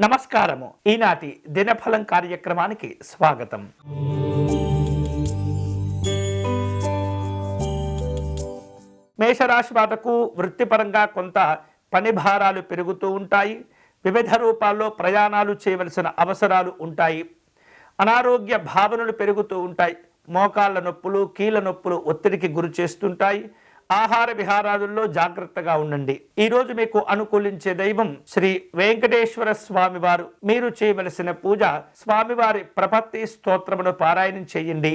నమస్కారము. ఈనాటి దినఫలం కార్యక్రమానికి స్వాగతం. మేషరాశి వాళ్లకు వృత్తిపరంగా కొంత పని భారాలు పెరుగుతూ ఉంటాయి. వివిధ రూపాల్లో ప్రయాణాలు చేయవలసిన అవసరాలు ఉంటాయి. అనారోగ్య భావనలు పెరుగుతూ ఉంటాయి. మోకాళ్ళ నొప్పులు, కీళ్ళ నొప్పులు ఒత్తిడికి గురి చేస్తుంటాయి. ఆహార విహారాదుల్లో జాగ్రత్తగా ఉండండి. ఈరోజు మీకు అనుకూలించే దైవం శ్రీ వెంకటేశ్వర స్వామివారు. మీరు చేయవలసిన పూజ స్వామివారి ప్రపత్తి స్తోత్రమును పారాయణం చేయండి.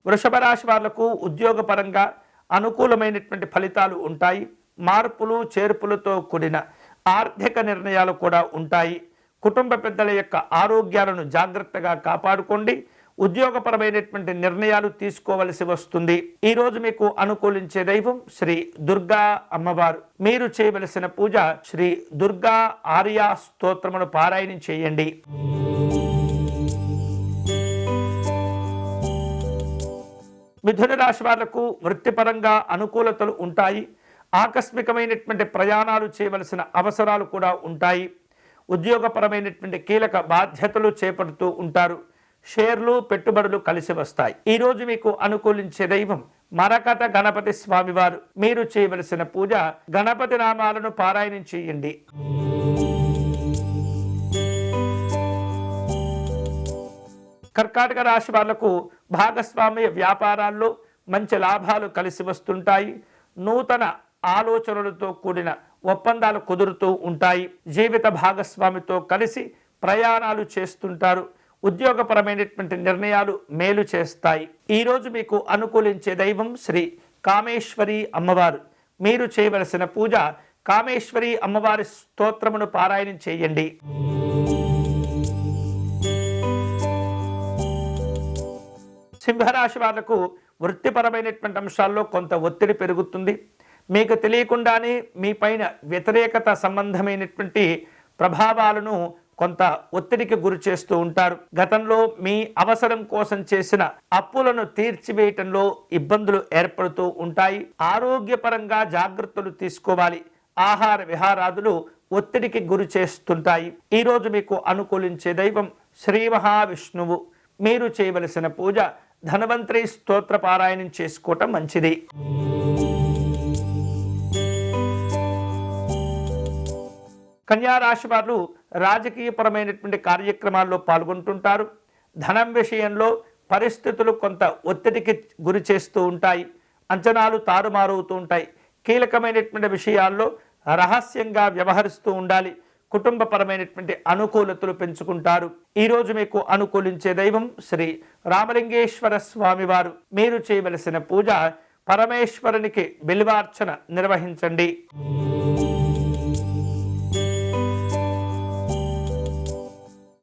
వృషభ రాశి వాళ్లకు ఉద్యోగపరంగా అనుకూలమైనటువంటి ఫలితాలు ఉంటాయి. మార్పులు చేర్పులతో కూడిన ఆర్థిక నిర్ణయాలు కూడా ఉంటాయి. కుటుంబ పెద్దల యొక్క ఆరోగ్యాలను జాగ్రత్తగా కాపాడుకోండి. ఉద్యోగపరమైనటువంటి నిర్ణయాలు తీసుకోవలసి వస్తుంది. ఈరోజు మీకు అనుకూలించే దైవం శ్రీ దుర్గా అమ్మవారు. మీరు చేయవలసిన పూజ శ్రీ దుర్గా ఆర్యా స్తోత్రమును పారాయణం చేయండి. మిథున రాశి వాళ్లకు వృత్తిపరంగా అనుకూలతలు ఉంటాయి. ఆకస్మికమైనటువంటి ప్రయాణాలు చేయవలసిన అవసరాలు కూడా ఉంటాయి. ఉద్యోగపరమైనటువంటి కీలక బాధ్యతలు చేపడుతూ ఉంటారు. షేర్లు, పెట్టుబడులు కలిసి వస్తాయి. ఈరోజు మీకు అనుకూలించే దైవం మరకత గణపతి స్వామివారు. మీరు చేయవలసిన పూజ గణపతి నామాలను పారాయణం చేయండి. కర్కాటక రాశి వాళ్లకు భాగస్వామ్య వ్యాపారాల్లో మంచి లాభాలు కలిసి వస్తుంటాయి. నూతన ఆలోచనలతో కూడిన ఒప్పందాలు కుదురుతూ ఉంటాయి. జీవిత భాగస్వామితో కలిసి ప్రయాణాలు చేస్తుంటారు. ఉద్యోగపరమైనటువంటి నిర్ణయాలు మేలు చేస్తాయి. ఈరోజు మీకు అనుకూలించే దైవం శ్రీ కామేశ్వరి అమ్మవారు. మీరు చేయవలసిన పూజ కామేశ్వరి అమ్మవారి స్తోత్రమును పారాయణం చేయండి. సింహరాశి వాళ్లకు వృత్తిపరమైనటువంటి అంశాల్లో కొంత ఒత్తిడి పెరుగుతుంది. మీకు తెలియకుండానే మీ పైన వ్యతిరేకత సంబంధమైనటువంటి ప్రభావాలను కొంత ఒత్తిడికి గురి చేస్తూ ఉంటారు. గతంలో మీ అవసరం కోసం చేసిన అప్పులను తీర్చివేయటంలో ఇబ్బందులు ఏర్పడుతూ ఉంటాయి. ఆరోగ్యపరంగా జాగ్రత్తలు తీసుకోవాలి. ఆహార విహారాదులు ఒత్తిడికి గురి చేస్తుంటాయి. ఈరోజు మీకు అనుకూలించే దైవం శ్రీ మహావిష్ణువు. మీరు చేయవలసిన పూజ ధన్వంతరి స్తోత్ర పారాయణం చేసుకోవటం మంచిది. కన్యా రాశి వారు రాజకీయపరమైనటువంటి కార్యక్రమాల్లో పాల్గొంటుంటారు. ధనం విషయంలో పరిస్థితులు కొంత ఒత్తిడికి గురి చేస్తూ ఉంటాయి. అంచనాలు తారుమారవుతూ ఉంటాయి. కీలకమైనటువంటి విషయాల్లో రహస్యంగా వ్యవహరిస్తూ ఉండాలి. కుటుంబపరమైనటువంటి అనుకూలతలు పెంచుకుంటారు. ఈరోజు మీకు అనుకూలించే దైవం శ్రీ రామలింగేశ్వర స్వామివారు. మీరు చేయవలసిన పూజ పరమేశ్వరునికి బిల్వార్చన నిర్వహించండి.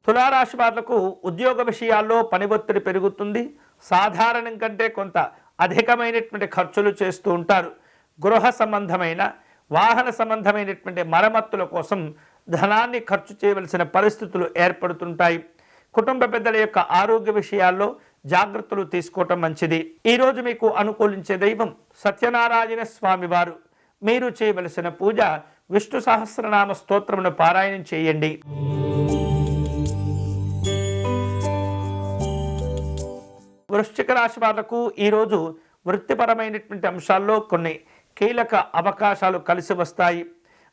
తులారాశి వాళ్లకు ఉద్యోగ విషయాల్లో పని ఒత్తిడి పెరుగుతుంది. సాధారణం కంటే కొంత అధికమైనటువంటి ఖర్చులు చేస్తూ ఉంటారు. గృహ సంబంధమైన, వాహన సంబంధమైనటువంటి మరమ్మతుల కోసం ధనాన్ని ఖర్చు చేయవలసిన పరిస్థితులు ఏర్పడుతుంటాయి. కుటుంబ పెద్దల యొక్క ఆరోగ్య విషయాల్లో జాగ్రత్తలు తీసుకోవటం మంచిది. ఈరోజు మీకు అనుకూలించే దైవం సత్యనారాయణ స్వామివారు. మీరు చేయవలసిన పూజ విష్ణు సహస్రనామ స్తోత్రమును పారాయణం చేయండి. వృశ్చిక రాశి వాళ్లకు ఈరోజు వృత్తిపరమైనటువంటి అంశాల్లో కొన్ని కీలక అవకాశాలు కలిసి వస్తాయి.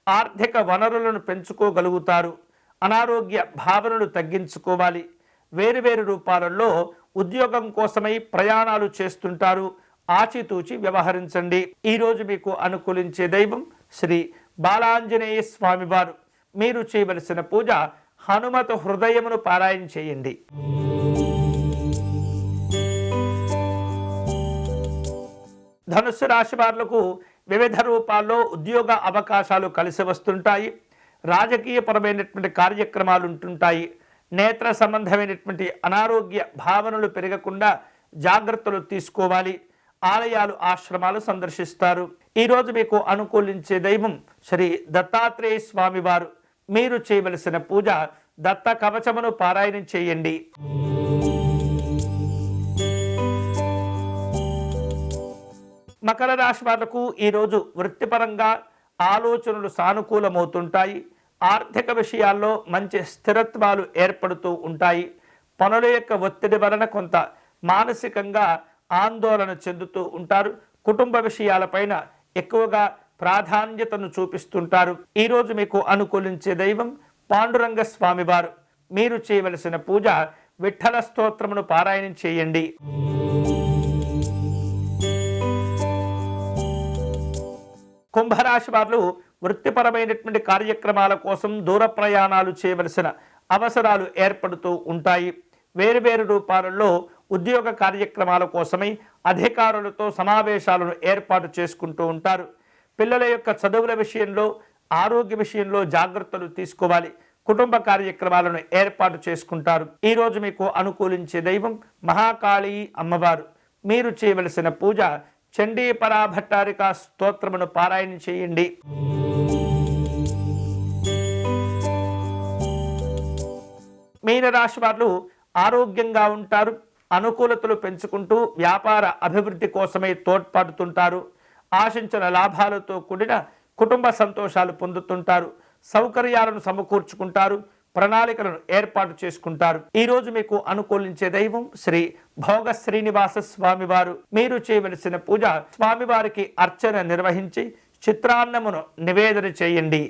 ఆర్థిక వనరులను పెంచుకోగలుగుతారు. అనారోగ్య భావనలు తగ్గించుకోవాలి. వేరువేరు రూపాలలో ఉద్యోగం కోసమై ప్రయాణాలు చేస్తుంటారు. ఆచితూచి వ్యవహరించండి. ఈరోజు మీకు అనుకూలించే దైవం శ్రీ బాలాంజనేయ స్వామివారు. మీరు చేయవలసిన పూజ హనుమత హృదయమును పారాయణ చేయండి. ధనుస్సు రాశి వాళ్లకు వివిధ రూపాల్లో ఉద్యోగ అవకాశాలు కలిసి వస్తుంటాయి. రాజకీయపరమైనటువంటి కార్యక్రమాలు ఉంటుంటాయి. నేత్ర సంబంధమైనటువంటి అనారోగ్య భావనలు పెరగకుండా జాగ్రత్తలు తీసుకోవాలి. ఆలయాలు, ఆశ్రమాలు సందర్శిస్తారు. ఈరోజు మీకు అనుకూలించే దైవం శ్రీ దత్తాత్రేయ స్వామివారు. మీరు చేయవలసిన పూజ దత్త కవచమును పారాయణం చేయండి. మకర రాశి వాళ్లకు ఈరోజు వృత్తిపరంగా ఆలోచనలు సానుకూలమవుతుంటాయి. ఆర్థిక విషయాల్లో మంచి స్థిరత్వాలు ఏర్పడుతూ ఉంటాయి. పనుల యొక్క ఒత్తిడి వలన కొంత మానసికంగా ఆందోళన చెందుతూ ఉంటారు. కుటుంబ విషయాలపైన ఎక్కువగా ప్రాధాన్యతను చూపిస్తుంటారు. ఈరోజు మీకు అనుకూలించే దైవం పాండురంగ స్వామివారు. మీరు చేయవలసిన పూజ విఠల స్తోత్రమును పారాయణం చేయండి. కుంభరాశి వారు వృత్తిపరమైనటువంటి కార్యక్రమాల కోసం దూర ప్రయాణాలు చేయవలసిన అవసరాలు ఏర్పడుతూ ఉంటాయి. వేరువేరు రూపాలలో ఉద్యోగ కార్యక్రమాల కోసమై అధికారులతో సమావేశాలను ఏర్పాటు చేసుకుంటూ ఉంటారు. పిల్లల యొక్క చదువుల విషయంలో, ఆరోగ్య విషయంలో జాగ్రత్తలు తీసుకోవాలి. కుటుంబ కార్యక్రమాలను ఏర్పాటు చేసుకుంటారు. ఈరోజు మీకు అనుకూలించే దైవం మహాకాళీ అమ్మవారు. మీరు చేయవలసిన పూజ చండీ పరాభట్టారిక స్తోత్రమును పారాయణ చేయండి. మీనరాశి వారు ఆరోగ్యంగా ఉంటారు. అనుకూలతలు పెంచుకుంటూ వ్యాపార అభివృద్ధి కోసమై తోడ్పడుతుంటారు. ఆశించిన లాభాలతో కూడిన కుటుంబ సంతోషాలు పొందుతుంటారు. సౌకర్యాలను సమకూర్చుకుంటారు. ప్రణాళికలను ఏర్పాటు చేసుకుంటారు. ఈరోజు మీకు అనుకూలించే దైవం శ్రీ భోగ శ్రీనివాస స్వామివారు. మీరు చేయవలసిన పూజ స్వామివారికి అర్చన నిర్వహించి చిత్రాన్నమును నివేదన చేయండి.